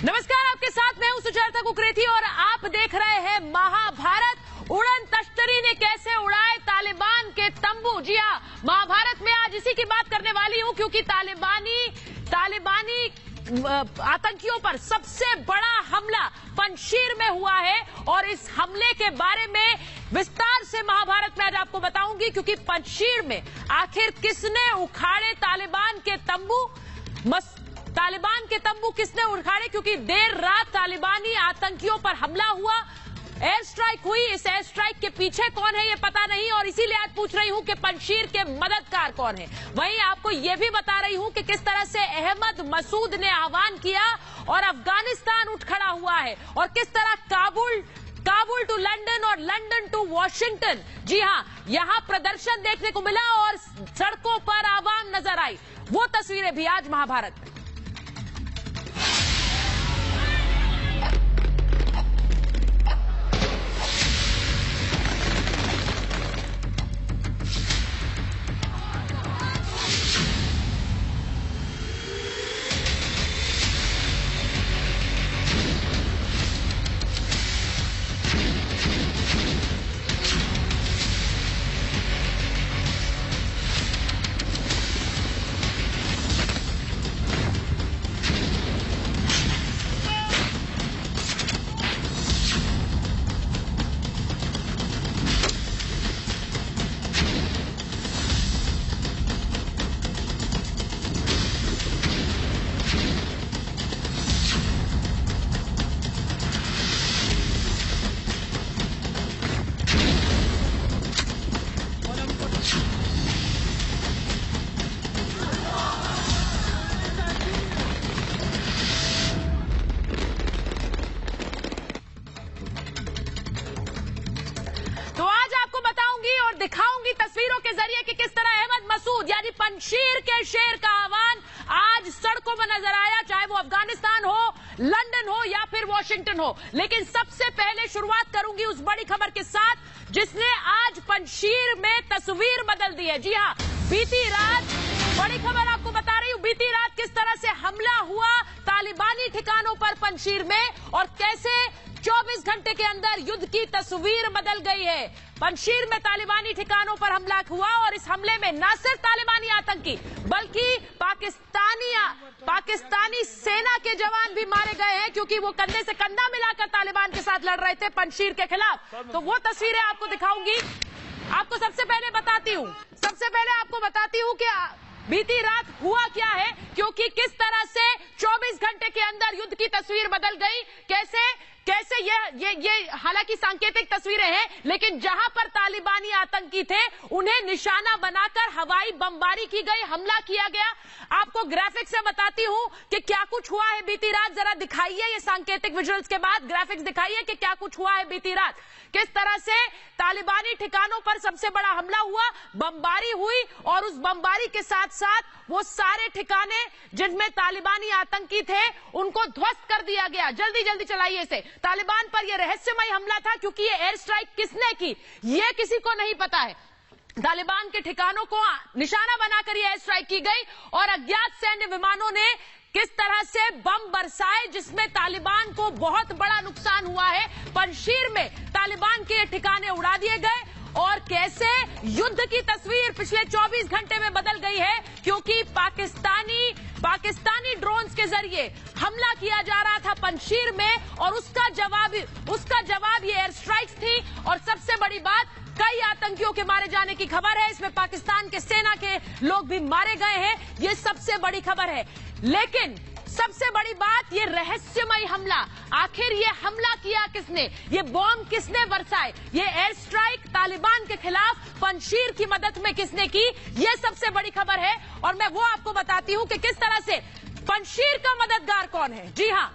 नमस्कार, आपके साथ मैं हूं सुचेता कुकरेती और आप देख रहे हैं महाभारत। उड़न तश्तरी ने कैसे उड़ाए तालिबान के तंबू। जी हां, महाभारत में आज इसी की बात करने वाली हूं क्योंकि तालिबानी आतंकियों पर सबसे बड़ा हमला पंजशीर में हुआ है और इस हमले के बारे में विस्तार से महाभारत में आज आपको बताऊंगी क्योंकि पंजशीर में आखिर किसने उखाड़े तालिबान के तंबू। तालिबान के तंबू किसने उखाड़े क्योंकि देर रात तालिबानी आतंकियों पर हमला हुआ, एयर स्ट्राइक हुई। इस एयर स्ट्राइक के पीछे कौन है ये पता नहीं और इसीलिए आज पूछ रही हूं कि पंजशीर के मददगार कौन है। वहीं आपको ये भी बता रही हूं कि किस तरह से अहमद मसूद ने आह्वान किया और अफगानिस्तान उठ खड़ा हुआ है और किस तरह काबुल टू लंदन और लंदन टू वॉशिंगटन। जी हां, यहां प्रदर्शन देखने को मिला और सड़कों पर आवाम नजर आई। वो तस्वीरें भी आज महाभारत में। दिखाऊंगी तस्वीरों के जरिए कि किस तरह अहमद मसूद यानी पंजशीर के शेर का आह्वान आज सड़कों में नजर आया, चाहे वो अफगानिस्तान हो, लंदन हो या फिर वॉशिंगटन हो। लेकिन सबसे पहले शुरुआत करूंगी उस बड़ी खबर के साथ जिसने आज पंजशीर में तस्वीर बदल दी है। जी हां, बीती रात बड़ी खबर आपको बता रही हूं, बीती रात किस तरह से हमला हुआ तालिबानी ठिकानों पर पंजशीर में और कैसे 24 घंटे के अंदर युद्ध की तस्वीर बदल गई है। पंजशीर में तालिबानी ठिकानों पर हमला हुआ और इस हमले में न सिर्फ तालिबानी आतंकी बल्कि पाकिस्तानी सेना के जवान भी मारे गए हैं क्योंकि वो कंधे से कंधा मिलाकर तालिबान के साथ लड़ रहे थे पंजशीर के खिलाफ। तो वो तस्वीरें आपको दिखाऊंगी। आपको सबसे पहले बताती हूं कि बीती रात हुआ क्या है क्योंकि किस तरह से 24 घंटे के अंदर युद्ध की तस्वीर बदल गई। कैसे ये हालांकि सांकेतिक तस्वीरें हैं लेकिन जहां पर तालिबानी आतंकी थे उन्हें निशाना बनाकर हवाई बमबारी की गई, हमला किया गया। आपको ग्राफिक्स से बताती हूं कि क्या कुछ हुआ है बीती रात। जरा दिखाइए, ये सांकेतिक विजुअल्स के बाद ग्राफिक्स दिखाइए कि क्या कुछ हुआ है बीती रात। किस तरह से तालिबानी ठिकानों पर सबसे बड़ा हमला हुआ, बमबारी हुई और उस बमबारी के साथ साथ वो सारे ठिकाने जिनमें तालिबानी आतंकी थे उनको ध्वस्त कर दिया गया। जल्दी जल्दी चलाइए इसे। तालिबान पर यह रहस्यमय हमला था क्योंकि ये एयर स्ट्राइक किसने की ये किसी को नहीं पता है। तालिबान के ठिकानों को निशाना बनाकर यह एयर स्ट्राइक की गई और अज्ञात सैन्य विमानों ने किस तरह से बम बरसाए जिसमें तालिबान को बहुत बड़ा नुकसान हुआ है। पंजशीर में तालिबान के ठिकाने उड़ा दिए गए और कैसे युद्ध की तस्वीर पिछले 24 घंटे में बदल गई है क्योंकि पाकिस्तानी ड्रोन्स के जरिए हमला किया जा रहा था पंजशीर में और उसका जवाब ये एयर स्ट्राइक्स थी। और सबसे बड़ी बात, कई आतंकियों के मारे जाने की खबर है, इसमें पाकिस्तान के सेना के लोग भी मारे गए हैं। ये सबसे बड़ी खबर है लेकिन सबसे बड़ी बात ये रहस्यमय हमला, आखिर ये हमला किया किसने, ये बॉम्ब किसने बरसाए, ये एयर स्ट्राइक तालिबान के खिलाफ पंजशीर की मदद में किसने की, ये सबसे बड़ी खबर है। और मैं वो आपको बताती हूं कि किस तरह से पंजशीर का मददगार कौन है। जी हां,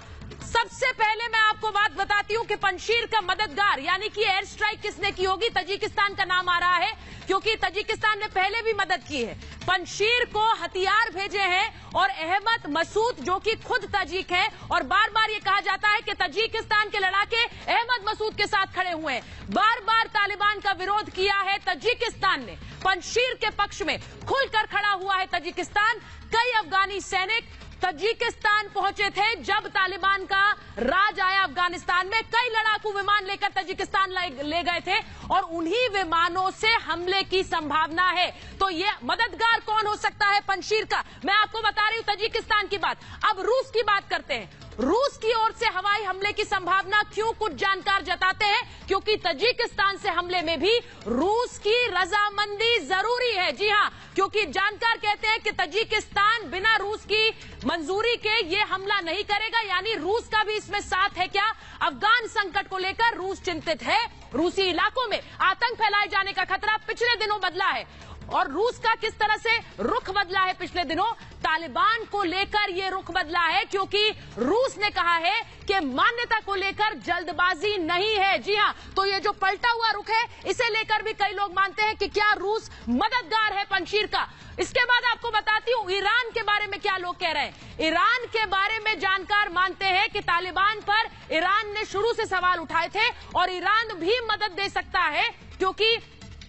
सबसे पहले मैं आपको बात बताती हूं कि पंजशीर का मददगार यानी कि एयर स्ट्राइक किसने की होगी। तजिकिस्तान का नाम आ रहा है क्योंकि तजिकिस्तान ने पहले भी मदद की है, पंजशीर को हथियार भेजे हैं और अहमद मसूद जो कि खुद तजिक है और बार बार ये कहा जाता है कि तजिकिस्तान के लड़ाके अहमद मसूद के साथ खड़े हुए हैं। बार बार तालिबान का विरोध किया है तजिकिस्तान ने, पंजशीर के पक्ष में खुलकर खड़ा हुआ है तजिकिस्तान। कई अफगानी सैनिक तजिकिस्तान पहुंचे थे जब तालिबान का राज आया अफगानिस्तान में। कई लड़ाकू विमान लेकर तजिकिस्तान ले गए थे और उन्हीं विमानों से हमले की संभावना है। तो ये मददगार कौन हो सकता है पंजशीर का? मैं आपको बता रही हूं तजिकिस्तान की बात। अब रूस की बात करते हैं। रूस की ओर से हवाई हमले की संभावना क्यों? कुछ जानकार जताते हैं क्योंकि तजिकिस्तान से हमले में भी रूस की रजामंदी जरूरी है। जी हां, क्योंकि जानकार कहते हैं कि तजिकिस्तान बिना रूस की मंजूरी के ये हमला नहीं करेगा, यानी रूस का भी इसमें साथ है। क्या? अफगान संकट को लेकर रूस चिंतित है। रूसी इलाकों में आतंक फैलाए जाने का खतरा पिछले दिनों बदला है और रूस का किस तरह से रुख बदला है पिछले दिनों? तालिबान को लेकर यह रुख बदला है क्योंकि रूस ने कहा है कि मान्यता को लेकर जल्दबाजी नहीं है। जी हां, तो ये जो पलटा हुआ रुख है इसे लेकर भी कई लोग मानते हैं कि क्या रूस मददगार है पंजशीर का। इसके बाद आपको बताती हूं ईरान के बारे में क्या लोग कह रहे हैं। ईरान के बारे में जानकार मानते हैं कि तालिबान पर ईरान ने शुरू से सवाल उठाए थे और ईरान भी मदद दे सकता है क्योंकि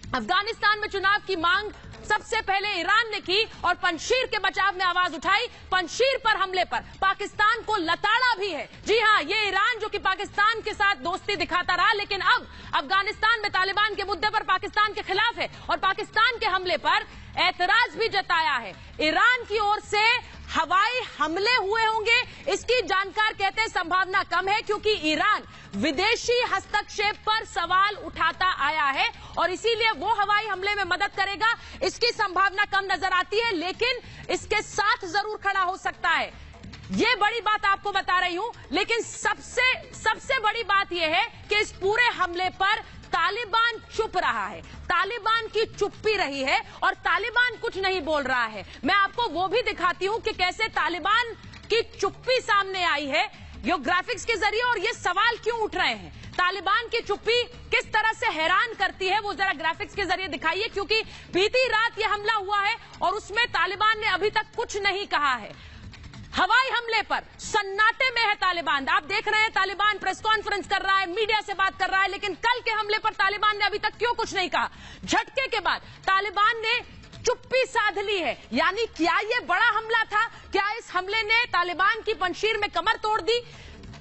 अफगानिस्तान में चुनाव की मांग सबसे पहले ईरान ने की और पंजशीर के बचाव में आवाज उठाई। पंजशीर पर हमले पर पाकिस्तान को लताड़ा भी है। जी हां, ये ईरान जो कि पाकिस्तान के साथ दोस्ती दिखाता रहा लेकिन अब अफगानिस्तान में तालिबान के मुद्दे पर पाकिस्तान के खिलाफ है और पाकिस्तान के हमले पर ऐतराज भी जताया है। ईरान की ओर से हवाई हमले हुए होंगे, इसकी जानकार कहते हैं संभावना कम है क्योंकि ईरान विदेशी हस्तक्षेप पर सवाल उठाता आया है और इसीलिए वो हवाई हमले में मदद करेगा, इसकी संभावना कम नजर आती है। लेकिन इसके साथ जरूर खड़ा हो सकता है। ये बड़ी बात आपको बता रही हूं, लेकिन सबसे बड़ी बात यह है कि इस पूरे हमले पर तालिबान चुप रहा है। तालिबान की चुप्पी रही है और तालिबान कुछ नहीं बोल रहा है। मैं आपको वो भी दिखाती हूं कि कैसे तालिबान की चुप्पी सामने आई है यो ग्राफिक्स के जरिए और ये सवाल क्यों उठ रहे हैं। तालिबान की चुप्पी किस तरह से हैरान करती है वो जरा ग्राफिक्स के जरिए दिखाइए, क्योंकि बीती रात ये हमला हुआ है और उसमें तालिबान ने अभी तक कुछ नहीं कहा है। हवाई हमले पर सन्नाटे में है तालिबान। आप देख रहे हैं तालिबान प्रेस कॉन्फ्रेंस कर रहा है, मीडिया से बात कर रहा है, लेकिन कल के हमले पर तालिबान ने अभी तक क्यों कुछ नहीं कहा? झटके के बाद तालिबान ने चुप्पी साध ली है। यानी क्या ये बड़ा हमला था? क्या इस हमले ने तालिबान की पंजशीर में कमर तोड़ दी?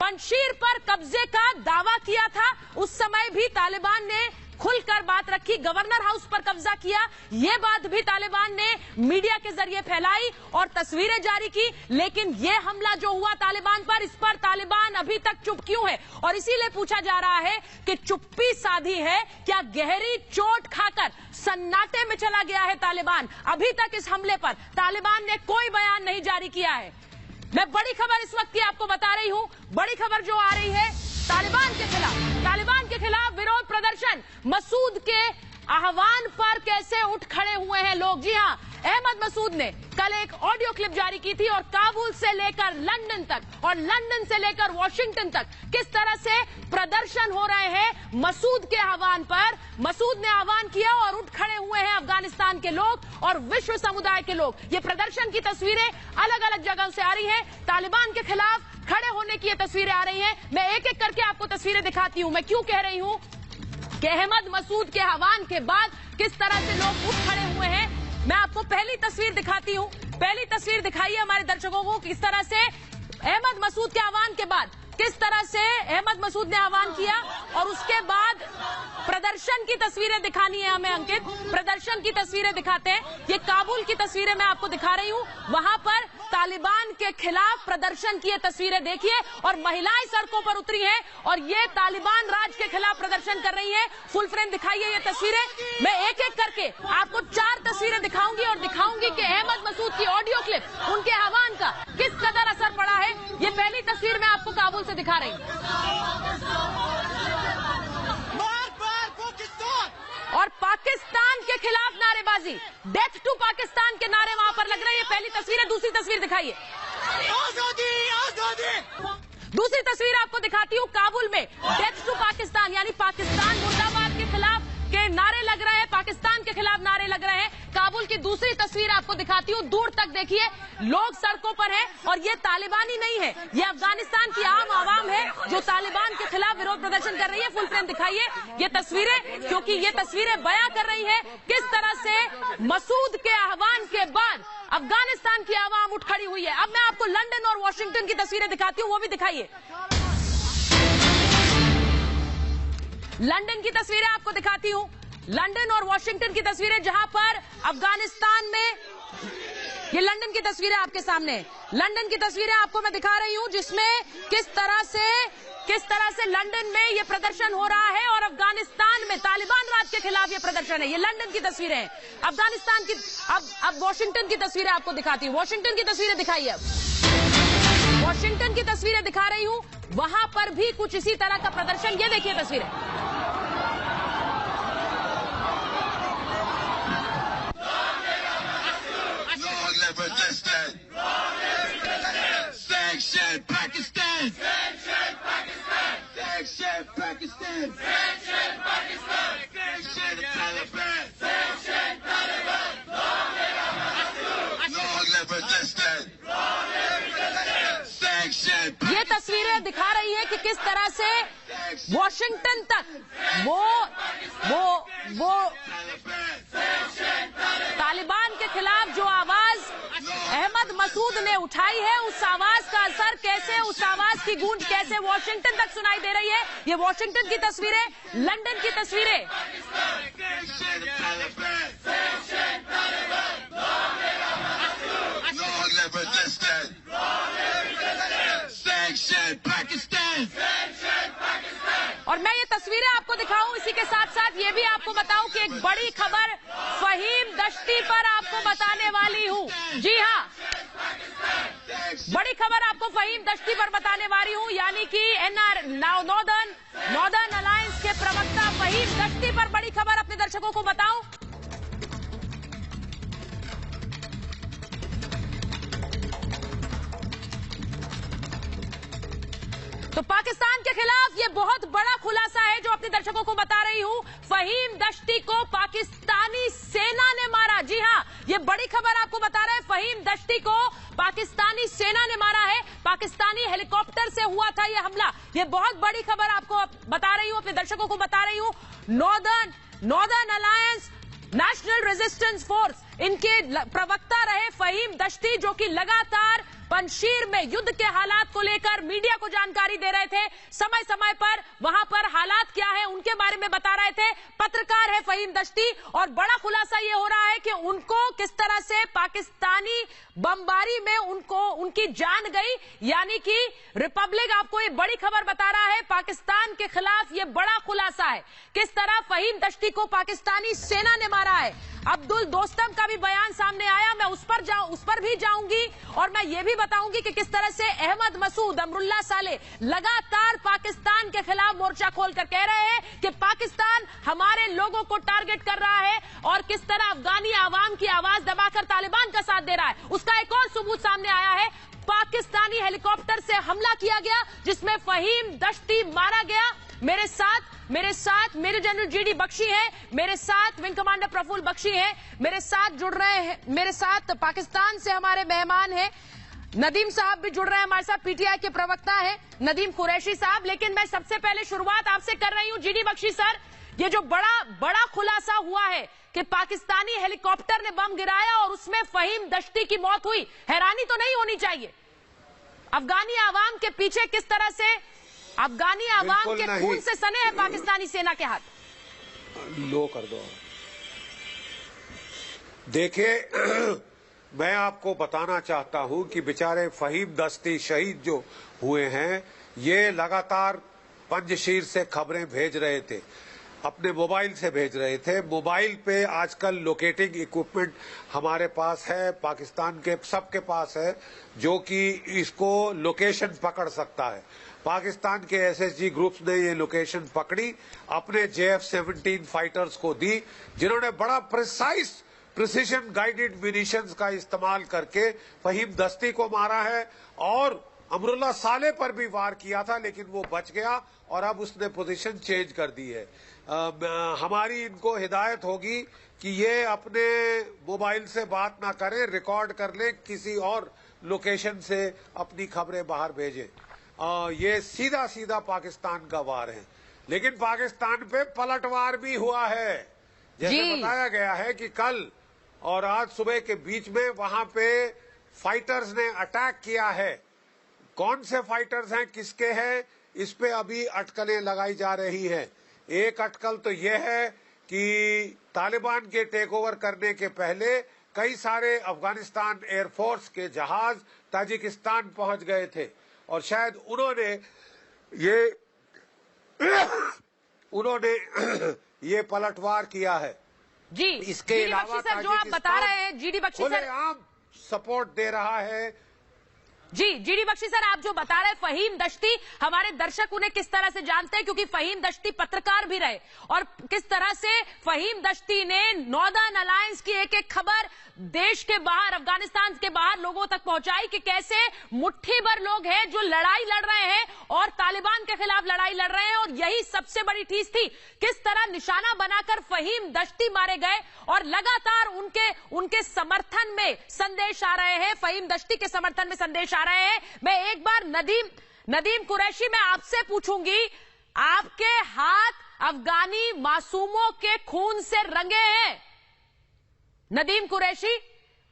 पंजशीर पर कब्जे का दावा किया था, उस समय भी तालिबान ने खुलकर बात रखी, गवर्नर हाउस पर कब्जा किया, ये बात भी तालिबान ने मीडिया के जरिए फैलाई और तस्वीरें जारी की। लेकिन ये हमला जो हुआ तालिबान पर, इस पर तालिबान अभी तक चुप क्यों है? और इसीलिए पूछा जा रहा है कि चुप्पी साधी है, क्या गहरी चोट खाकर सन्नाटे में चला गया है तालिबान? अभी तक इस हमले पर तालिबान ने कोई बयान नहीं जारी किया है। मैं बड़ी खबर इस वक्त की आपको बता रही हूं। बड़ी खबर जो आ रही है तालिबान के खिलाफ विरोध प्रदर्शन, मसूद के आह्वान पर कैसे उठ खड़े हुए हैं लोग। जी हां, अहमद मसूद ने कल एक ऑडियो क्लिप जारी की थी और काबुल से लेकर लंदन तक और लंदन से लेकर वॉशिंगटन तक किस तरह से प्रदर्शन हो रहे हैं मसूद के आह्वान पर। मसूद ने आह्वान किया और उठ खड़े हुए हैं अफगानिस्तान के लोग और विश्व समुदाय के लोग। ये प्रदर्शन की तस्वीरें अलग अलग जगह से आ रही हैं, तालिबान के खिलाफ खड़े होने की ये तस्वीरें आ रही हैं। मैं एक एक करके आपको तस्वीरें दिखाती हूं। मैं क्यों कह रही हूं कि अहमद मसूद के आह्वान के बाद किस तरह से लोग उठ खड़े हुए हैं। मैं आपको पहली तस्वीर दिखाती हूं। पहली तस्वीर दिखाइए हमारे दर्शकों को, किस तरह से अहमद मसूद के आह्वान के बाद किस तरह से अहमद मसूद ने आह्वान किया और उसके बाद प्रदर्शन की तस्वीरें दिखानी है हमें अंकित। प्रदर्शन की तस्वीरें दिखाते हैं। ये काबुल की तस्वीरें मैं आपको दिखा रही हूं, वहां पर तालिबान के खिलाफ प्रदर्शन की ये तस्वीरें देखिए और महिलाएं सड़कों पर उतरी हैं और ये तालिबान राज के खिलाफ प्रदर्शन कर रही हैं। फुल फ्रेम दिखाइए ये तस्वीरें। मैं एक एक करके आपको 4 तस्वीरें दिखाऊंगी और दिखाऊंगी कि अहमद मसूद की ऑडियो क्लिप, उनके आह्वान का किस कदर असर पड़ा है। ये पहली तस्वीर मैं आपको काबुल से दिखा रही हूं और पाकिस्तान के खिलाफ नारेबाजी, डेथ टू पाकिस्तान के नारे वहां पर लग रहे हैं। ये पहली तस्वीर है। दूसरी तस्वीर दिखाइए। आजादी आजादी। दूसरी तस्वीर आपको दिखाती हूँ काबुल में डेथ टू पाकिस्तान यानी पाकिस्तान मुर्दाबाद के खिलाफ के नारे लग रहे हैं, पाकिस्तान के खिलाफ नारे लग रहे हैं। काबुल की दूसरी तस्वीर आपको दिखाती हूँ, दूर तक देखिए लोग सड़कों पर हैं और ये तालिबानी नहीं है, ये अफगानिस्तान की आम आवाम है जो तालिबान के खिलाफ विरोध प्रदर्शन कर रही है। फुल फ्रेम दिखाइए ये तस्वीरें, क्योंकि ये तस्वीरें बयां कर रही है किस तरह से मसूद के आह्वान के बाद अफगानिस्तान की आवाम उठ खड़ी हुई है। अब मैं आपको लंदन और वॉशिंगटन की तस्वीरें दिखाती हूँ, वो भी दिखाइए। लंदन की तस्वीरें आपको दिखाती हूं, लंदन और वॉशिंगटन की तस्वीरें, जहां पर अफगानिस्तान में, ये लंदन की तस्वीरें आपके सामने, लंदन की तस्वीरें आपको मैं दिखा रही हूं, जिसमें किस तरह से लंदन में ये प्रदर्शन हो रहा है और अफगानिस्तान में तालिबान राज के खिलाफ ये प्रदर्शन है। ये लंदन की तस्वीरें हैं। अफगानिस्तान की, अब वॉशिंगटन की तस्वीरें आपको दिखाती हूं, वॉशिंगटन की तस्वीरें दिखाइए। अब वॉशिंगटन की तस्वीरें दिखा रही हूं, वहां पर भी कुछ इसी तरह का प्रदर्शन, ये देखिए तस्वीरें। Sanction Pakistan! Sanction Pakistan! Sanction Pakistan! Sanction Pakistan! Sanction Taliban! Sanction Taliban! Long live resistance! Long live resistance! Sanction Pakistan! ये तस्वीरें दिखा रही है कि किस तरह से वॉशिंगटन तक वो तालिबान के खिलाफ जो आवाज अहमद मसूद ने उठाई है, उस आवाज का असर कैसे, उस आवाज की गूंज कैसे वॉशिंगटन तक सुनाई दे रही है। ये वॉशिंगटन की तस्वीरें, लंदन की तस्वीरें। और मैं ये तस्वीरें आपको दिखाऊं, इसी के साथ साथ ये भी आपको बताऊं कि एक बड़ी खबर फहीम दश्ती पर आपको बताने वाली हूं। जी हां, बड़ी खबर आपको फहीम दश्ती पर बताने वाली हूं, यानी कि नॉर्दर्न अलायंस के प्रवक्ता फहीम दश्ती पर बड़ी खबर अपने दर्शकों को बताऊं। तो पाकिस्तान के खिलाफ ये बहुत बड़ा खुलासा है जो अपने दर्शकों को बता रही हूं। फहीम दश्ती को पाकिस्तानी सेना ने मारा। जी हां, ये बड़ी खबर आपको बता रहे हैं, फहीम दश्ती को पाकिस्तानी सेना ने मारा है। पाकिस्तानी हेलीकॉप्टर से हुआ था ये हमला। ये बहुत बड़ी खबर आपको बता रही हूं, अपने दर्शकों को बता रही हूं। Northern alliance national resistance force, इनके प्रवक्ता रहे फहीम दश्ती, जो कि लगातार पंजशीर में युद्ध के हालात को लेकर मीडिया को जानकारी दे रहे थे। समय समय पर वहां पर हालात क्या है उनके बारे में बता रहे थे। पत्रकार है फहीम दश्ती, और बड़ा खुलासा ये हो रहा है कि उनको किस तरह से पाकिस्तानी बमबारी में उनकी जान गई, यानी कि रिपब्लिक आपको ये बड़ी खबर बता रहा है। पाकिस्तान के खिलाफ ये बड़ा खुलासा है, किस तरह फहीम दश्ती को पाकिस्तानी सेना ने मारा है। अब्दुल दोस्तम का भी बयान सामने आया, मैं उस पर भी जाऊंगी, और मैं ये भी बताऊंगी कि किस तरह से अहमद मसूद, अमरुल्लाह साले लगातार पाकिस्तान के खिलाफ मोर्चा खोलकर कह रहे हैं कि पाकिस्तान हमारे लोगों को टारगेट कर रहा है, और किस तरह अफगानी आवाम की आवाज दबाकर तालिबान का साथ दे रहा है। उसका एक और सबूत सामने आया है, पाकिस्तानी हेलीकॉप्टर से हमला किया गया जिसमें फहीम दश्ती मारा गया। मेरे साथ मेजर जनरल जीडी बख्शी है, मेरे साथ विंग कमांडर प्रफुल्ल बख्शी है, मेरे साथ जुड़ रहे हैं, मेरे साथ पाकिस्तान से हमारे मेहमान हैं, नदीम साहब भी जुड़ रहे हैं हमारे साथ, पीटीआई के प्रवक्ता हैं नदीम कुरैशी साहब। लेकिन मैं सबसे पहले शुरुआत आपसे कर रही हूं, जीडी बख्शी सर, ये जो बड़ा खुलासा हुआ है कि पाकिस्तानी हेलीकॉप्टर ने बम गिराया और उसमें फहीम दश्ती की मौत हुई, हैरानी तो नहीं होनी चाहिए? अफगानी आवाम के पीछे किस तरह से अफगानी आवाम के खून से सने हैं पाकिस्तानी सेना के हाथ। लो कर दो। देखिए, मैं आपको बताना चाहता हूं कि बेचारे फहीम दश्ती शहीद जो हुए हैं, ये लगातार पंजशीर से खबरें भेज रहे थे, अपने मोबाइल से भेज रहे थे। मोबाइल पे आजकल लोकेटिंग इक्विपमेंट हमारे पास है, पाकिस्तान के सबके पास है, जो कि इसको लोकेशन पकड़ सकता है। पाकिस्तान के एसएसजी ग्रुप्स ने ये लोकेशन पकड़ी, अपने JF-17 फाइटर्स को दी, जिन्होंने बड़ा प्रिसिजन गाइडेड म्यूनिशंस का इस्तेमाल करके फहीम दश्ती को मारा है। और अमरुल्लाह साले पर भी वार किया था, लेकिन वो बच गया और अब उसने पोजीशन चेंज कर दी है। हमारी इनको हिदायत होगी कि ये अपने मोबाइल से बात ना करें, रिकॉर्ड कर लें, किसी और लोकेशन से अपनी खबरें बाहर भेजें। ये सीधा सीधा पाकिस्तान का वार है, लेकिन पाकिस्तान पे पलटवार भी हुआ है। जैसे बताया गया है कि कल और आज सुबह के बीच में वहां पे फाइटर्स ने अटैक किया है। कौन से फाइटर्स हैं, किसके हैं, इस पे अभी अटकलें लगाई जा रही हैं। एक अटकल तो यह है कि तालिबान के टेक ओवर करने के पहले कई सारे अफगानिस्तान एयरफोर्स के जहाज ताजिकिस्तान पहुंच गए थे और शायद उन्होंने ये पलटवार किया है। जी, इसके अलावा सर जो आप बता रहे हैं, जीडी बख्शी सर आम सपोर्ट दे रहा है। जी, जीडी बख्शी सर आप जो बता रहे हैं, फहीम दश्ती, हमारे दर्शक उन्हें किस तरह से जानते हैं, क्योंकि फहीम दश्ती पत्रकार भी रहे, और किस तरह से फहीम दश्ती ने नॉर्दर्न अलायंस की एक एक खबर देश के बाहर, अफगानिस्तान के बाहर लोगों तक पहुंचाई कि कैसे मुट्ठी भर लोग हैं जो लड़ाई लड़ रहे हैं और तालिबान के खिलाफ लड़ाई लड़ रहे हैं, और यही सबसे बड़ी चीज थी। किस तरह निशाना बनाकर फहीम दश्ती मारे गए और लगातार उनके समर्थन में संदेश आ रहे हैं, फहीम दश्ती के समर्थन में संदेश आ रहे हैं। मैं एक बार नदीम कुरैशी में आपसे पूछूंगी, आपके हाथ अफगानी मासूमों के खून से रंगे हैं नदीम कुरैशी,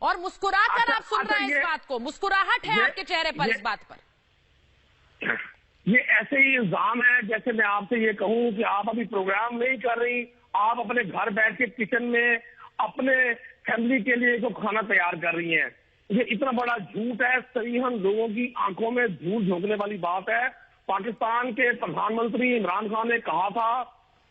और मुस्कुराकर आप सुन रहे हैं इस बात को, मुस्कुराहट है आपके चेहरे पर इस बात पर। ये ऐसे ही इल्जाम है जैसे मैं आपसे ये कहूं कि आप अभी प्रोग्राम नहीं कर रही, आप अपने घर बैठ के किचन में अपने फैमिली के लिए जो खाना तैयार कर रही हैं। ये इतना बड़ा झूठ है, सरीहन लोगों की आंखों में धूल झोंकने वाली बात है। पाकिस्तान के प्रधानमंत्री इमरान खान ने कहा था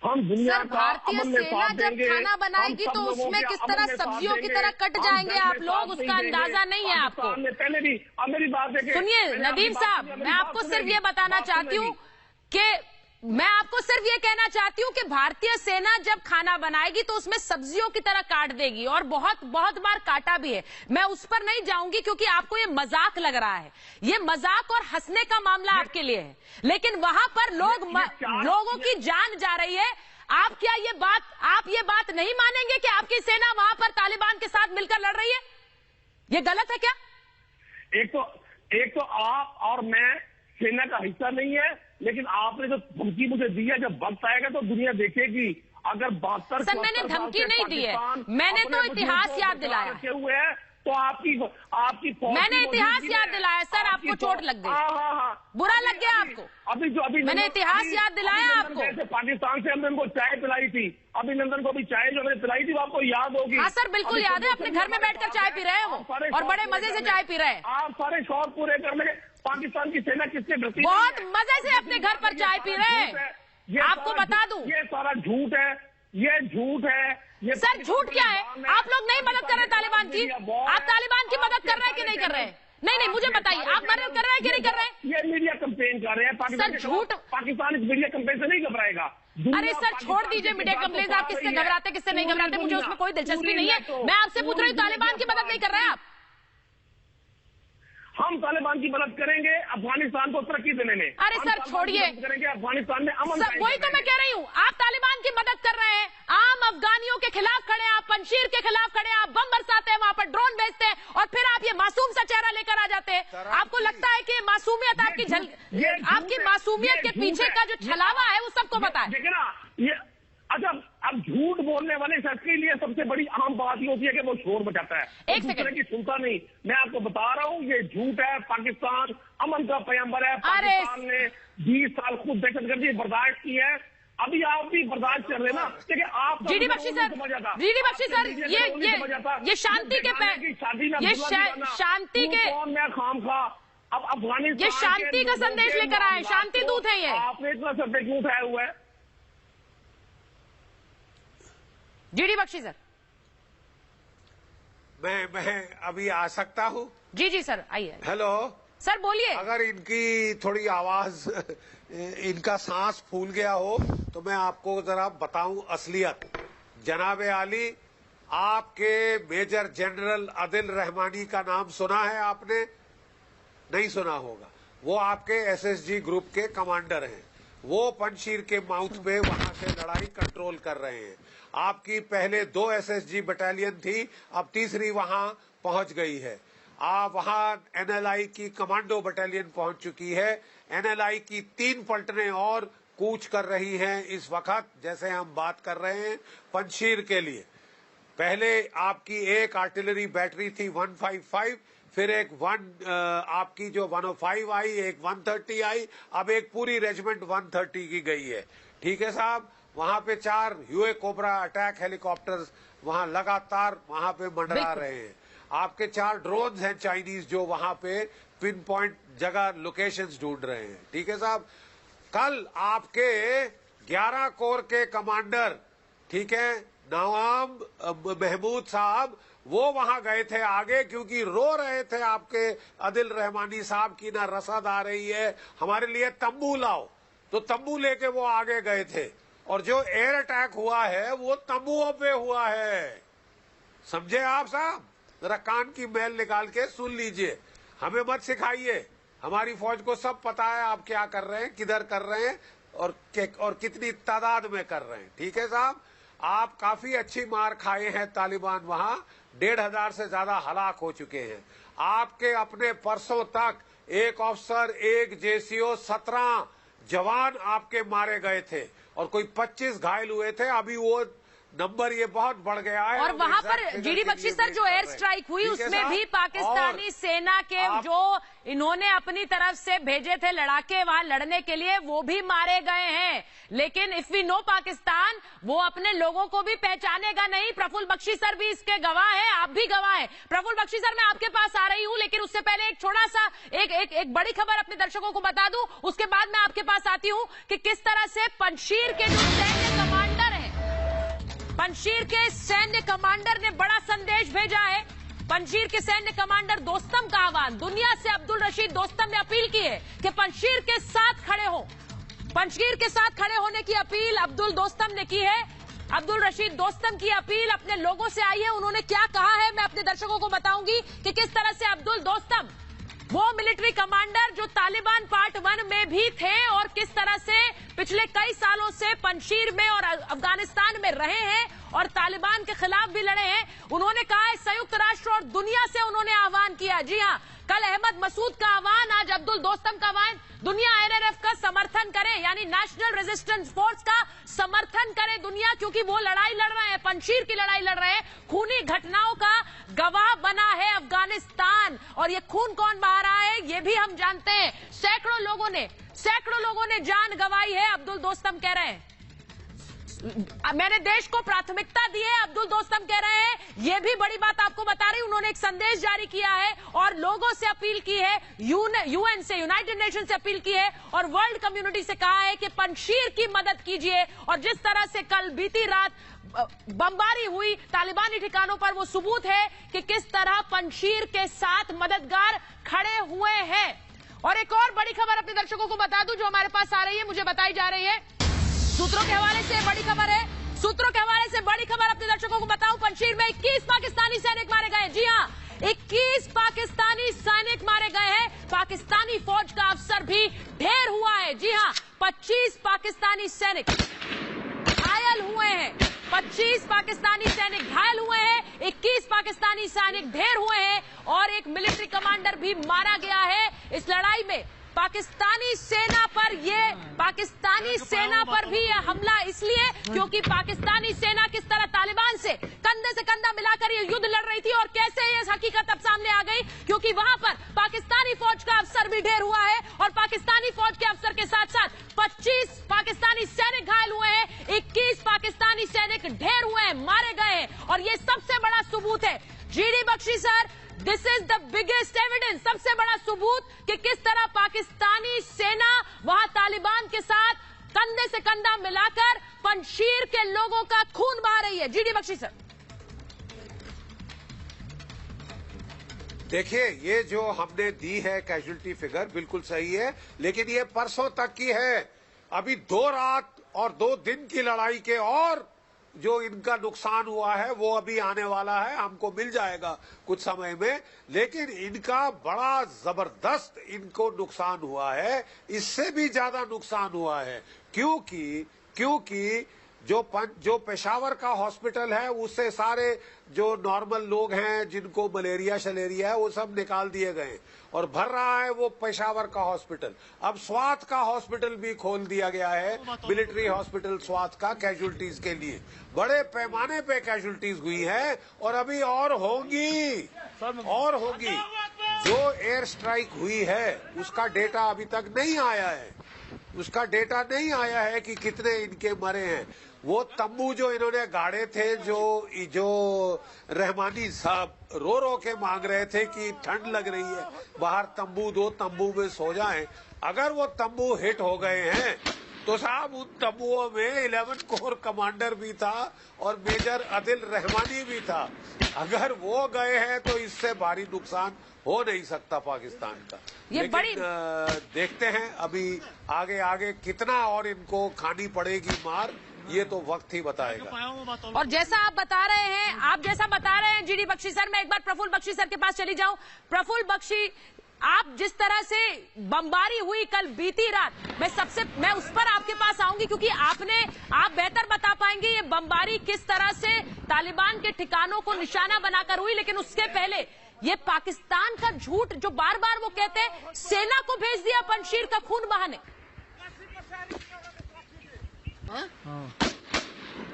हम दुनिया का भारतीय सेना जब खाना बनाएगी तो उसमें किस तरह सब्जियों की तरह कट जाएंगे आप लोग, उसका अंदाजा नहीं है आपको। पहले भी अब मेरी बात है, सुनिए नदीम साहब, मैं आपको सिर्फ ये बताना चाहती हूँ कि मैं आपको सिर्फ ये कहना चाहती हूँ कि भारतीय सेना जब खाना बनाएगी तो उसमें सब्जियों की तरह काट देगी, और बहुत बहुत बार काटा भी है। मैं उस पर नहीं जाऊंगी क्योंकि आपको ये मजाक लग रहा है, ये मजाक और हंसने का मामला आपके लिए है, लेकिन वहां पर लोगों की जान जा रही है। आप क्या आप ये बात नहीं मानेंगे कि आपकी सेना वहां पर तालिबान के साथ मिलकर लड़ रही है? ये गलत है क्या? एक तो आप और मैं सेना का हिस्सा नहीं है, लेकिन आपने जो धमकी मुझे दी है, जब वक्त आएगा तो दुनिया देखेगी। अगर 72 सर मैंने धमकी नहीं दी है, मैंने तो इतिहास याद दिलाया हुए है, तो आपकी मैंने इतिहास याद दिलाया। सर आपको चोट लग गई, बुरा लग गया आपको? मैंने इतिहास याद दिलाया आपको। जैसे पाकिस्तान से हमने उनको चाय पिलाई थी, अभिनंदन को भी चाय जो हमने पिलाई थी वो आपको याद होगी। हाँ सर बिल्कुल याद है, अपने घर में बैठकर चाय पी रहे हैं वो, और बड़े मजे से चाय पी रहे हैं। आप सारे शौक पूरे करने, पाकिस्तान की सेना किससे डरती है? बहुत मजे से अपने घर पर चाय पी रहे हैं। आपको बता दूं, ये सारा झूठ है, ये झूठ है। सर झूठ क्या है? आप लोग नहीं मदद कर रहे तालिबान की, आप तालिबान की मदद कर रहे हैं कि नहीं कर रहे हैं? नहीं मुझे बताइए, आप मदद कर रहे हैं कि नहीं कर रहे हैं? ये मीडिया कंपेन कर रहे हैं। सर झूठ, पाकिस्तान इस मीडिया कंपेन से नहीं घबराएगा। अरे सर छोड़ दीजिए मीडिया कंप्लेन, आप किससे घबराते किससे नहीं घबराते, मुझे उसमें कोई दिलचस्पी नहीं है। मैं आपसे पूछ रही हूँ तालिबान की मदद नहीं कर रहे हैं आप? हम तालिबान की मदद करेंगे अफगानिस्तान को तरक्की देने में। अरे सर छोड़िए, करेंगे अफगानिस्तान में अमन। वही तो मैं कह रही हूँ, आप तालिबान की मदद कर रहे हैं, आम अफगानियों के खिलाफ खड़े हैं, आप पंशीर के खिलाफ खड़े हैं, आप बम बरसाते हैं, वहां पर ड्रोन भेजते हैं, और फिर आप ये मासूम सा चेहरा लेकर आ जाते हैं। आपको लगता है कि मासूमियत आपकी मासूमियत के पीछे का जो छलावा है वो सबको पता है। देखिए ना, ये अच्छा, अब झूठ बोलने वाले शख्स के लिए सबसे बड़ी अहम बात ये होती है कि वो शोर मचाता है, एक सेकंड की सुनता नहीं। मैं आपको बता रहा हूँ ये झूठ है। पाकिस्तान अमन का पैगंबर है। पाकिस्तान ने 20 साल खुद दहशतगर्दी बर्दाश्त की है, अभी आप भी बर्दाश्त कर रहे ना। देखिए आप जीडी बख्शी सर, ये शांति के शांति के मैं खाम खा अब अफगानिस्तान ये शांति का संदेश लेकर आए, शांति दूत है ये। आपने इतना सब क्यों उठाया हुआ है? जीडी बख्शी सर, मैं अभी आ सकता हूँ? जी सर आइए। हेलो सर बोलिए। अगर इनकी थोड़ी आवाज, इनका सांस फूल गया हो तो मैं आपको जरा बताऊं असलियत। जनाबे आली, आपके मेजर जनरल आदिल रहमानी का नाम सुना है आपने? नहीं सुना होगा। वो आपके एसएसजी ग्रुप के कमांडर हैं। वो पंजशीर के माउथ पे वहां से लड़ाई कंट्रोल कर रहे हैं। आपकी पहले 2 एसएसजी बटालियन थी, अब तीसरी वहां पहुंच गई है। वहां एनएलआई की कमांडो बटालियन पहुंच चुकी है। एनएलआई की 3 पलटनें और कूच कर रही हैं इस वक्त, जैसे हम बात कर रहे हैं पंजशीर के लिए। पहले आपकी एक आर्टिलरी बैटरी थी 155, फिर एक आपकी जो 105 आई, एक 130 आई, अब एक पूरी रेजिमेंट 130 की गई है। ठीक है साहब। वहां पे 4 यूए कोबरा अटैक हेलीकॉप्टर्स वहां लगातार वहां पे मंडरा रहे हैं। आपके 4 ड्रोन्स हैं चाइनीज जो वहां पे पिन पॉइंट जगह लोकेशंस ढूंढ रहे हैं। ठीक है साहब। कल आपके 11 कोर के कमांडर, ठीक है, नवाब महमूद साहब, वो वहां गए थे आगे, क्योंकि रो रहे थे आपके आदिल रहमानी साहब की ना रसद आ रही है, हमारे लिए तंबू लाओ। तो तंबू लेके वो आगे गए थे, और जो एयर अटैक हुआ है वो तंबुओं पे हुआ है। समझे आप साहब? जरा कान की मैल निकाल के सुन लीजिए, हमें मत सिखाइए। हमारी फौज को सब पता है आप क्या कर रहे हैं, किधर कर रहे हैं, और कितनी तादाद में कर रहे हैं। ठीक है साहब। आप काफी अच्छी मार खाए हैं तालिबान वहां, 1,500 से ज्यादा हलाक हो चुके हैं। आपके अपने परसों तक एक ऑफिसर, एक जेसीओ, 17 जवान आपके मारे गए थे और कोई 25 घायल हुए थे। अभी वो नंबर ये बहुत बढ़ गया है। और वहां पर जीडी बख्शी सर जो एयर स्ट्राइक हुई उसमें भी पाकिस्तानी सेना के जो इन्होंने अपनी तरफ से भेजे थे लड़ाके वहां लड़ने के लिए, वो भी मारे गए हैं। लेकिन इफ वी नो पाकिस्तान, वो अपने लोगों को भी पहचानेगा नहीं। प्रफुल्ल बख्शी सर भी इसके गवाह है, आप भी गवाह है। प्रफुल्ल बख्शी सर, मैं आपके पास आ रही हूं, लेकिन उससे पहले एक छोटा सा एक बड़ी खबर अपने दर्शकों को बता दूं, उसके बाद मैं आपके पास आती हूं कि किस तरह से पंजशीर के जो सैन्य कमांडर हैं, पंजशीर के सैन्य कमांडर ने बड़ा संदेश भेजा है। पंजशीर के सैन्य कमांडर दोस्तम का आह्वान, दुनिया से अब्दुल रशीद दोस्तम ने अपील की है कि पंजशीर के साथ खड़े हो। पंजशीर के साथ खड़े होने की अपील अब्दुल दोस्तम ने की है। अब्दुल रशीद दोस्तम की अपील अपने लोगों से आई है। उन्होंने क्या कहा है मैं अपने दर्शकों को बताऊंगी कि किस तरह से अब्दुल दोस्तम, वो मिलिट्री कमांडर जो तालिबान पार्ट 1 में भी थे और किस तरह से पिछले कई सालों से पंजशीर में और अफगानिस्तान में रहे हैं और तालिबान के खिलाफ भी लड़े हैं, उन्होंने कहा है संयुक्त राष्ट्र और दुनिया से उन्होंने आह्वान किया। जी हां, कल अहमद मसूद का आह्वान, आज अब्दुल दोस्तम का आह्वान, दुनिया एनआरएफ का समर्थन करे, यानी नेशनल रेजिस्टेंस फोर्स का समर्थन करे दुनिया, क्योंकि वो लड़ाई लड़ रहे हैं, पंजशीर की लड़ाई लड़ रहे हैं। खूनी घटनाओं का गवाह बना है अफगानिस्तान, और ये खून कौन बहा रहा है ये भी हम जानते हैं। सैकड़ों लोगों ने जान गंवाई है। अब्दुल दोस्तम कह रहे हैं मैंने देश को प्राथमिकता दी है, अब्दुल दोस्तम कह रहे हैं। ये भी बड़ी बात आपको बता रही, उन्होंने एक संदेश जारी किया है और लोगों से अपील की है, यूएन से, यूनाइटेड नेशन से अपील की है और वर्ल्ड कम्युनिटी से कहा है कि पंजशीर की मदद कीजिए। और जिस तरह से कल बीती रात बमबारी हुई तालिबानी ठिकानों पर, वो सबूत है कि किस तरह पंजशीर के साथ मददगार खड़े हुए हैं। और एक और बड़ी खबर अपने दर्शकों को बता दूं जो हमारे पास आ रही है, मुझे बताई जा रही है सूत्रों के हवाले से बड़ी खबर है। सूत्रों के हवाले से बड़ी खबर अपने दर्शकों को बताऊं, पंजशीर में 21 पाकिस्तानी सैनिक मारे गए। जी हां, 21 पाकिस्तानी सैनिक मारे गए हैं। पाकिस्तानी फौज का अफसर भी ढेर हुआ है। जी हां, 25 पाकिस्तानी सैनिक घायल हुए हैं, 25 पाकिस्तानी सैनिक घायल हुए हैं, 21 पाकिस्तानी सैनिक ढेर हुए हैं और एक मिलिट्री कमांडर भी मारा गया है इस लड़ाई में। पाकिस्तानी सेना पर भी यह हमला इसलिए क्योंकि पाकिस्तानी सेना किस तरह तालिबान से कंधा मिलाकर ये युद्ध लड़ रही थी और कैसे ये हकीकत अब सामने आ गई, क्योंकि वहां पर पाकिस्तानी फौज का अफसर भी ढेर हुआ है और पाकिस्तानी फौज के अफसर के साथ साथ 25 पाकिस्तानी सैनिक घायल हुए हैं, 21 पाकिस्तानी सैनिक ढेर हुए हैं, मारे गए हैं। और ये सबसे बड़ा सबूत है GD Bakshi sir, this is the biggest evidence, सबसे बड़ा सबूत कि किस तरह पाकिस्तानी सेना वहां तालिबान के साथ कंधे से कंधा मिलाकर पंजशीर के लोगों का खून बहा रही है। जीडी बख्शी सर, देखिए ये जो हमने दी है कैजुअल्टी फिगर बिल्कुल सही है, लेकिन ये परसों तक की है। अभी 2 रात और 2 दिन की लड़ाई के और जो इनका नुकसान हुआ है वो अभी आने वाला है, हमको मिल जाएगा कुछ समय में। लेकिन इनका बड़ा जबरदस्त इनको नुकसान हुआ है, इससे भी ज्यादा नुकसान हुआ है, क्योंकि जो पेशावर का हॉस्पिटल है उससे सारे जो नॉर्मल लोग हैं जिनको मलेरिया शलेरिया है वो सब निकाल दिए गए और भर रहा है वो पेशावर का हॉस्पिटल। अब स्वात का हॉस्पिटल भी खोल दिया गया है, मिलिट्री हॉस्पिटल स्वात का, कैजुअल्टीज के लिए। बड़े पैमाने पे कैजुअल्टीज हुई है और अभी और होगी। जो एयर स्ट्राइक हुई है उसका डेटा अभी तक नहीं आया है, कि कितने इनके मरे हैं। वो तंबू जो इन्होंने गाड़े थे, जो रहमानी साहब रो रो के मांग रहे थे कि ठंड लग रही है, बाहर तंबू दो, तंबू में सो जाएं। अगर वो तंबू हिट हो गए हैं तो साहब उन तंबुओं में 11 कोर कमांडर भी था और मेजर आदिल रहमानी भी था। अगर वो गए हैं तो इससे भारी नुकसान हो नहीं सकता पाकिस्तान का। लेकिन देखते हैं अभी आगे कितना और इनको खानी पड़ेगी मार, ये तो वक्त ही बताएगा। और जैसा आप बता रहे हैं जीडी बख्शी सर, मैं एक बार प्रफुल्ल बख्शी सर के पास चली जाऊं। प्रफुल्ल बख्शी, आप जिस तरह से बमबारी हुई कल बीती रात, मैं उस पर आपके पास आऊंगी क्योंकि आप बेहतर बता पाएंगे ये बमबारी किस तरह से तालिबान के ठिकानों को निशाना बनाकर हुई। लेकिन उसके पहले ये पाकिस्तान का झूठ जो बार बार वो कहते हैं सेना को भेज दिया पंजशीर का खून बहाने।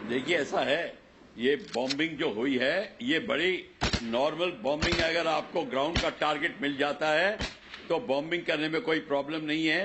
देखिए ऐसा है, ये बॉम्बिंग जो हुई है ये बड़ी नॉर्मल बॉम्बिंग है। अगर आपको ग्राउंड का टारगेट मिल जाता है तो बॉम्बिंग करने में कोई प्रॉब्लम नहीं है,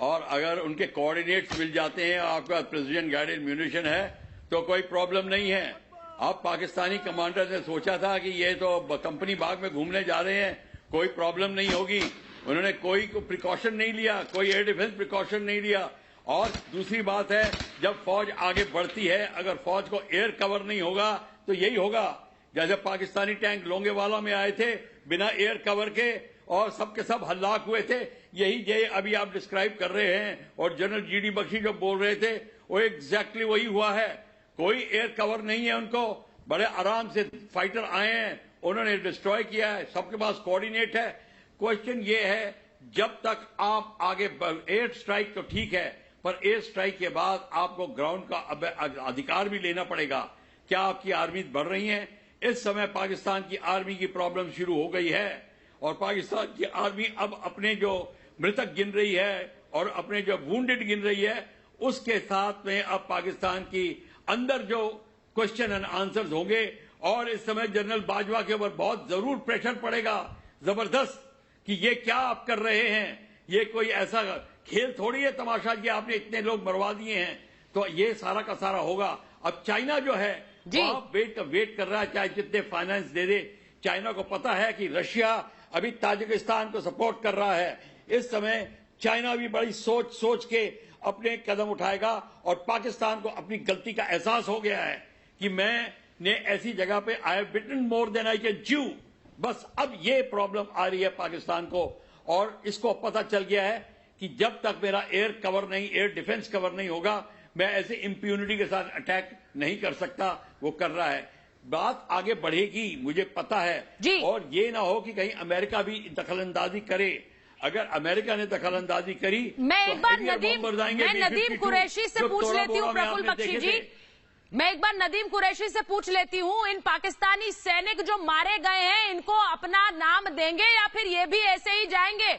और अगर उनके कोऑर्डिनेट्स मिल जाते हैं, आपका प्रिसिजन गाइडेड म्यूनिशन है तो कोई प्रॉब्लम नहीं है। अब पाकिस्तानी कमांडर ने सोचा था कि ये तो कंपनी बाग में घूमने जा रहे हैं, कोई प्रॉब्लम नहीं होगी। उन्होंने कोई प्रिकॉशन नहीं लिया, कोई एयर डिफेंस प्रिकॉशन नहीं लिया। और दूसरी बात है, जब फौज आगे बढ़ती है, अगर फौज को एयर कवर नहीं होगा तो यही होगा। जैसे पाकिस्तानी टैंक लोंगेवाला में आए थे बिना एयर कवर के और सबके सब हल्लाक हुए थे, यही अभी आप डिस्क्राइब कर रहे हैं। और जनरल जीडी बख्शी जो बोल रहे थे वो एग्जैक्टली वही हुआ है। कोई एयर कवर नहीं है उनको, बड़े आराम से फाइटर आए हैं, उन्होंने डिस्ट्रॉय किया है, सबके पास कोऑर्डिनेट है। क्वेश्चन ये है, जब तक आप आगे एयर स्ट्राइक तो ठीक है, पर एयर स्ट्राइक के बाद आपको ग्राउंड का अधिकार भी लेना पड़ेगा। क्या आपकी आर्मी बढ़ रही है? इस समय पाकिस्तान की आर्मी की प्रॉब्लम शुरू हो गई है और पाकिस्तान की आर्मी अब अपने जो मृतक गिन रही है और अपने जो वुंडेड गिन रही है, उसके साथ में अब पाकिस्तान की अंदर जो क्वेश्चन एंड आंसर्स होंगे। और इस समय जनरल बाजवा के ऊपर बहुत जरूर प्रेशर पड़ेगा जबरदस्त कि ये क्या आप कर रहे हैं, ये कोई ऐसा खेल थोड़ी है तमाशा कि आपने इतने लोग मरवा दिए हैं। तो ये सारा का सारा होगा। अब चाइना जो है वो वेट कर रहा है, चाहे जितने फाइनेंस दे दे। चाइना को पता है कि रशिया अभी ताजिकिस्तान को सपोर्ट कर रहा है। इस समय चाइना भी बड़ी सोच के अपने कदम उठाएगा और पाकिस्तान को अपनी गलती का एहसास हो गया है कि मैंने ऐसी जगह पे I have bitten more than I can chew. बस अब ये प्रॉब्लम आ रही है पाकिस्तान को, और इसको पता चल गया है कि जब तक मेरा एयर कवर नहीं, एयर डिफेंस कवर नहीं होगा, मैं ऐसे इम्प्यूनिटी के साथ अटैक नहीं कर सकता। वो कर रहा है, बात आगे बढ़ेगी मुझे पता है। और ये ना हो कि कहीं अमेरिका भी दखलंदाजी करे। अगर अमेरिका ने दखलंदाजी करी, मैं एक बार नदीम कुरैशी से पूछ लेती हूँ। प्रफुल्ल बख्शी जी, मैं एक बार नदीम कुरैशी से पूछ लेती हूँ, इन पाकिस्तानी सैनिक जो मारे गए हैं इनको अपना नाम देंगे या फिर ये भी ऐसे ही जाएंगे?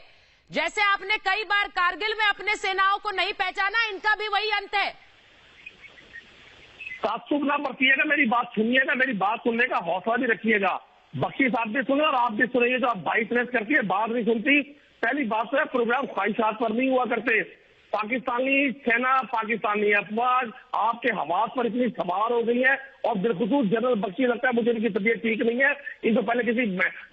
जैसे आपने कई बार कारगिल में अपने सेनाओं को नहीं पहचाना, इनका भी वही अंत है। तात्सुब ना बरतिएगा, मेरी बात सुनिएगा, मेरी बात सुनने का हौसला भी रखिएगा। बख्शी साहब भी सुने और आप भी सुनिए। जो आप बाइस करती है, बात नहीं सुनती। पहली बात तो है, प्रोग्राम ख्वाहिशात पर नहीं हुआ करते। पाकिस्तानी सेना, पाकिस्तानी अफवाज आपके हवास पर इतनी सवार हो गई है, और बिलखुसूस जनरल बख्शी, लगता है मुझे इनकी तबीयत ठीक नहीं है, इनको पहले किसी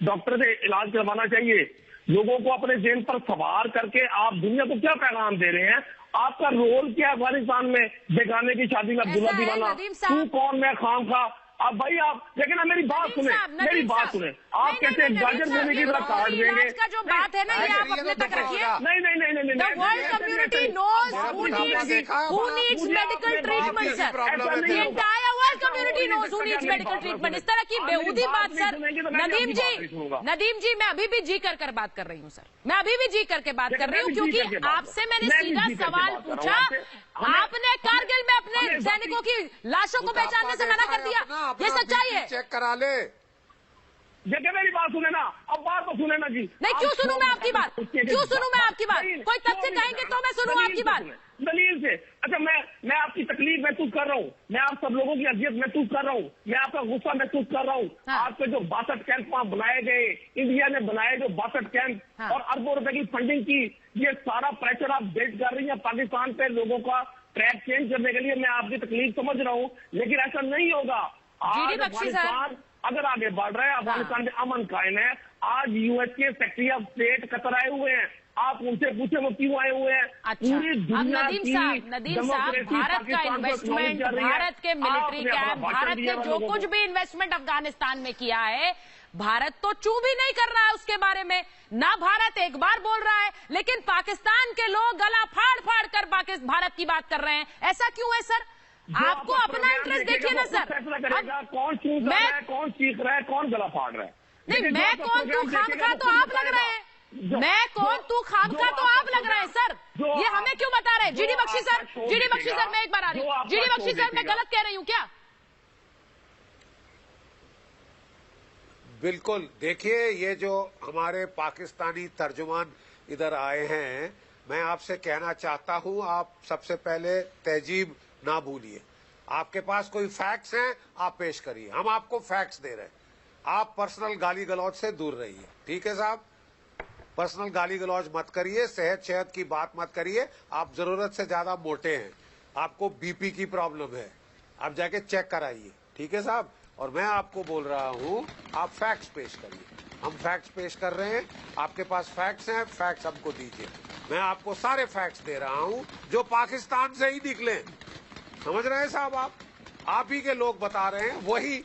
डॉक्टर से इलाज करवाना चाहिए। लोगों को अपने जेल पर सवार करके आप दुनिया को क्या पैगाम दे रहे हैं? आपका रोल क्या अफगानिस्तान में? बेगाने की शादी में अब्दुल्ला दीवाना, तू कौन मैं खाम खा। अब भाई आप, लेकिन मेरी बात सुने, मेरी बात सुने। आप कहते हैं गाजर मूवी की तरह काट देंगे। का जो बात है ना, ये आप अपने तक रखिए। नहीं। The world community knows who needs medical treatment, sir. The entire world community knows who needs medical treatment. इस तरह की बेहूदी बात सर। नदीम जी, मैं अभी भी जी कर बात कर रही हूँ सर, मैं अभी भी जी करके बात कर रही हूँ, क्योंकि आपसे मैंने सीधा सवाल पूछा। आपने कारगिल में अपने सैनिकों की लाशों को पहचानने से मना कर दिया, ये सच्चाई है। चेक करा ले। जगह मेरी बात सुने ना, अब बात तो सुने ना जी। नहीं, क्यों सुनूं मैं आपकी बात, क्यों सुनूं मैं आपकी बात? कोई तथ्य कहेंगे तो मैं सुनूं आपकी बात। दलील से। अच्छा, मैं आपकी तकलीफ महसूस कर रहा हूँ, मैं आप सब लोगों की अजियत महसूस कर रहा हूँ, मैं आपका गुस्सा महसूस कर रहा हूँ। हाँ। आपके जो 62 कैंप वहां बनाए गए, इंडिया ने बनाए जो 62 कैंप, हाँ। और अरबों रुपए की फंडिंग की, ये सारा प्रेशर आप बिल्ड कर रही है पाकिस्तान पे लोगों का ट्रैक चेंज करने के लिए। मैं आपकी तकलीफ समझ रहा हूँ, लेकिन ऐसा नहीं होगा। आज अफगानिस्तान अगर आगे बढ़ रहा है, अफगानिस्तान में अमन कायम है। आज यूएस के सेक्रेटरी ऑफ स्टेट कतर आए हुए हैं, आप उनसे पूछे वो क्यों आए हुए हैं। अच्छा, अब नदीम साहब, भारत का इन्वेस्टमेंट, भारत के मिलिट्री कैंप, भारत ने जो कुछ भी इन्वेस्टमेंट अफगानिस्तान में किया है, भारत तो चू भी नहीं कर रहा है उसके बारे में ना। भारत एक बार बोल रहा है, लेकिन पाकिस्तान के लोग गला फाड़ फाड़ कर भारत की बात कर रहे हैं। ऐसा क्यों है सर? आपको अपना इंटरेस्ट देखिए ना सर। कौन चूक रहा है, कौन चीख रहा है, कौन गला फाड़ रहा है? नहीं, मैं कौन तू खामखा तो आप लग रहे हैं, मैं कौन तू खामखा तो आप लग रहे हैं सर। ये हमें क्यों बता रहे हैं? जीडी बख्शी सर, मैं एक बार आ रही हूँ। जीडी बख्शी सर, मैं गलत कह रही हूँ क्या? बिल्कुल। देखिए, ये जो हमारे पाकिस्तानी तर्जुमान इधर आए हैं, मैं आपसे कहना चाहता हूं, आप सबसे पहले तहजीब ना भूलिए। आपके पास कोई फैक्ट्स हैं, आप पेश करिए। हम आपको फैक्ट्स दे रहे हैं, आप पर्सनल गाली गलौज से दूर रहिए। ठीक है साहब, पर्सनल गाली गलौज मत करिए, सेहत की बात मत करिए। आप जरूरत से ज्यादा मोटे हैं, आपको बीपी की प्रॉब्लम है, आप जाके चेक कराइए। ठीक है साहब, और मैं आपको बोल रहा हूं, आप फैक्ट्स पेश करिए। हम फैक्ट्स पेश कर रहे हैं, आपके पास फैक्ट्स हैं, फैक्ट्स हमको दीजिए। मैं आपको सारे फैक्ट्स दे रहा हूं जो पाकिस्तान से ही निकले। समझ रहे हैं साहब? आप ही के लोग बता रहे हैं, वही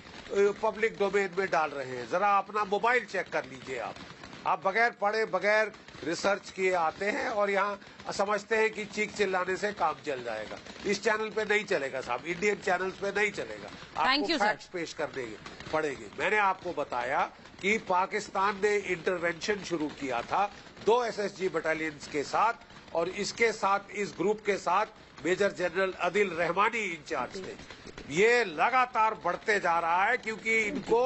पब्लिक डोमेन में डाल रहे हैं। जरा अपना मोबाइल चेक कर लीजिए। आप बगैर पढ़े, बगैर रिसर्च किए आते हैं और यहाँ समझते हैं कि चीख चिल्लाने से काम चल जाएगा। इस चैनल पे नहीं चलेगा साहब, इंडियन चैनल्स पे नहीं चलेगा। आपको फैक्ट्स पेश करने पड़ेंगे। मैंने आपको बताया कि पाकिस्तान ने इंटरवेंशन शुरू किया था 2 SSG बटालियंस के साथ, और इसके साथ, इस ग्रुप के साथ major general Adil Rahmani incharge थे। ये लगातार बढ़ते जा रहा है, क्योंकि इनको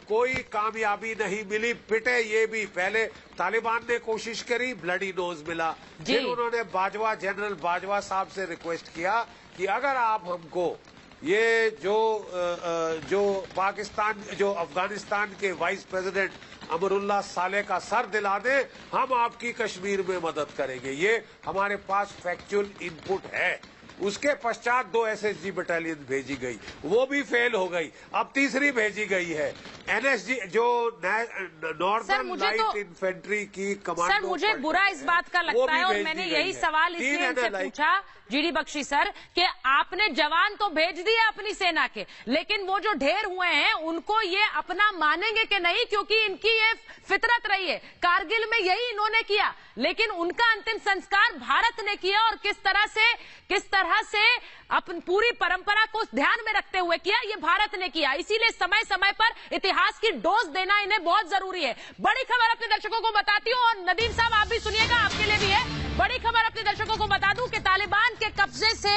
कोई कामयाबी नहीं मिली। पिटे ये भी। पहले तालिबान ने कोशिश करी, ब्लडी नोज मिला। फिर उन्होंने जनरल बाजवा साहब से रिक्वेस्ट किया कि अगर आप हमको ये जो पाकिस्तान, जो अफगानिस्तान के वाइस प्रेसिडेंट अमरुल्लाह साले का सर दिला दे, हम आपकी कश्मीर में मदद करेंगे। ये हमारे पास फैक्चुअल इनपुट है। उसके पश्चात 2 SSG बटालियन भेजी गई, वो भी फेल हो गई। अब तीसरी भेजी गई है, NSG जो नॉर्दर्न लाइट इन्फेंट्री की कमांडो। सर, मुझे बुरा इस बात का लगता है, और मैंने यही सवाल इसलिए इनसे पूछा जीडी बख्शी सर, कि आपने जवान तो भेज दिए अपनी सेना के, लेकिन वो जो ढेर हुए हैं उनको ये अपना मानेंगे कि नहीं? क्योंकि इनकी ये फितरत रही है, कारगिल में यही इन्होंने किया, लेकिन उनका अंतिम संस्कार भारत ने किया, और किस तरह से अपन पूरी परंपरा को ध्यान में रखते हुए किया, ये भारत ने किया। इसीलिए समय समय पर इतिहास की डोज देना इन्हें बहुत जरूरी है। बड़ी खबर अपने दर्शकों को बताती हूँ, और नदीम साहब आप भी सुनिएगा, आपके लिए भी है बड़ी खबर। अपने दर्शकों को बता दूं कि तालिबान के कब्जे से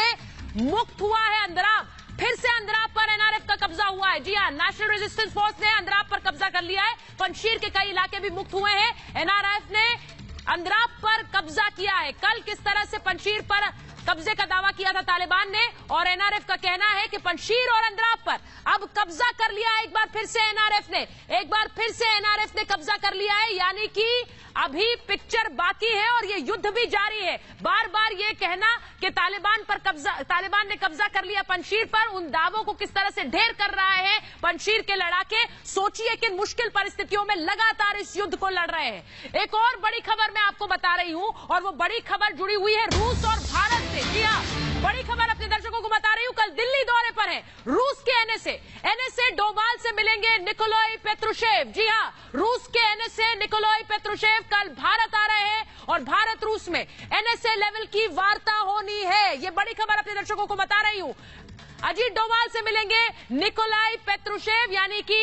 मुक्त हुआ है अंद्राब। फिर से अंद्राब पर NRF का कब्जा हुआ है। जी हाँ, नेशनल रेजिस्टेंस फोर्स ने अंद्राब पर कब्जा कर लिया है। पंजशीर के कई इलाके भी मुक्त हुए हैं। NRF ने अंद्राब पर कब्जा किया है। कल किस तरह से पंजशीर पर कब्जे का दावा किया था तालिबान ने, और NRF का कहना है कि पंजशीर और अंद्राब पर अब कब्जा कर लिया है। एक बार फिर से NRF ने कब्जा कर लिया है, यानी कि अभी पिक्चर बाकी है और ये युद्ध भी जारी है। बार बार ये कहना कि तालिबान ने कब्जा कर लिया पंजशीर पर, उन दावों को किस तरह से ढेर कर रहा है पंजशीर के लड़ाके। सोचिए किन मुश्किल परिस्थितियों में लगातार इस युद्ध को लड़ रहे हैं। एक और बड़ी खबर मैं आपको बता रही हूं, और वो बड़ी खबर जुड़ी हुई है रूस और भारत से। जी हाँ, बड़ी खबर अपने दर्शकों को बता रही हूं। कल दिल्ली दौरे पर है रूस के NSA डोभाल से मिलेंगे निकोलाई पेत्रुशेव। जी हाँ, रूस के NSA निकोलाई पेत्रुशेव कल भारत आ रहे हैं, और भारत रूस में NSA लेवल की वार्ता होनी है। ये बड़ी खबर अपने दर्शकों को बता रही हूं। अजीत डोभाल से मिलेंगे निकोलाई पेत्रुशेव, यानी कि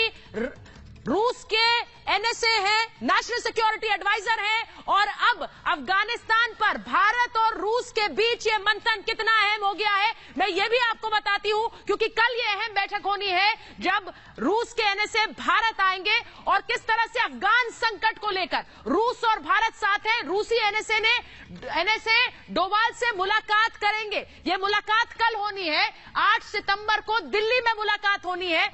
रूस के एनएसए हैं, नेशनल सिक्योरिटी एडवाइजर हैं। और अब अफगानिस्तान पर भारत और रूस के बीच ये मंथन कितना अहम हो गया है, मैं ये भी आपको बताती हूं, क्योंकि कल ये अहम बैठक होनी है जब रूस के एनएसए भारत आएंगे और किस तरह से अफगान संकट को लेकर रूस और भारत साथ हैं। रूसी एनएसए डोभाल से मुलाकात करेंगे। ये मुलाकात कल होनी है, 8 सितंबर को दिल्ली में मुलाकात होनी है।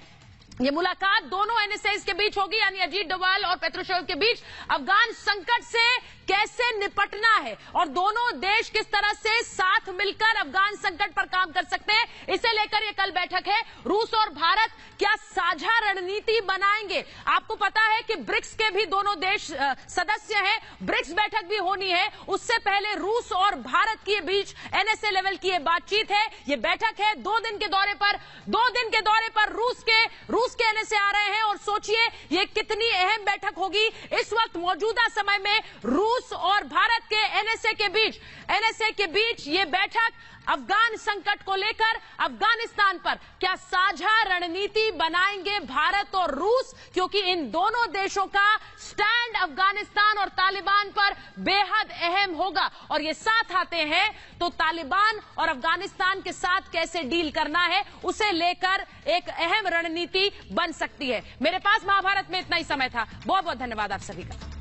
ये मुलाकात दोनों एनएसए के बीच होगी, यानी अजीत डोभाल और पेत्रुशेव के बीच। अफगान संकट से कैसे निपटना है और दोनों देश किस तरह से साथ मिलकर अफगान संकट पर काम कर सकते हैं, इसे लेकर ये कल बैठक है। रूस और भारत क्या साझा रणनीति बनाएंगे? आपको पता है कि ब्रिक्स के भी दोनों देश सदस्य हैं, ब्रिक्स बैठक भी होनी है। उससे पहले रूस और भारत के बीच एनएसए लेवल की ये बातचीत है, ये बैठक है। 2 दिन के दौरे पर रूस के एनएसए आ रहे हैं और सोचिए ये कितनी अहम बैठक होगी। इस वक्त मौजूदा समय में रूस और भारत के एनएसए के बीच ये बैठक अफगान संकट को लेकर अफगानिस्तान पर क्या साझा रणनीति बनाएंगे भारत और रूस, क्योंकि इन दोनों देशों का स्टैंड अफगानिस्तान और तालिबान पर बेहद अहम होगा। और ये साथ आते हैं तो तालिबान और अफगानिस्तान के साथ कैसे डील करना है, उसे लेकर एक अहम रणनीति बन सकती है। मेरे पास महाभारत में इतना ही समय था। बहुत बहुत धन्यवाद आप सभी का।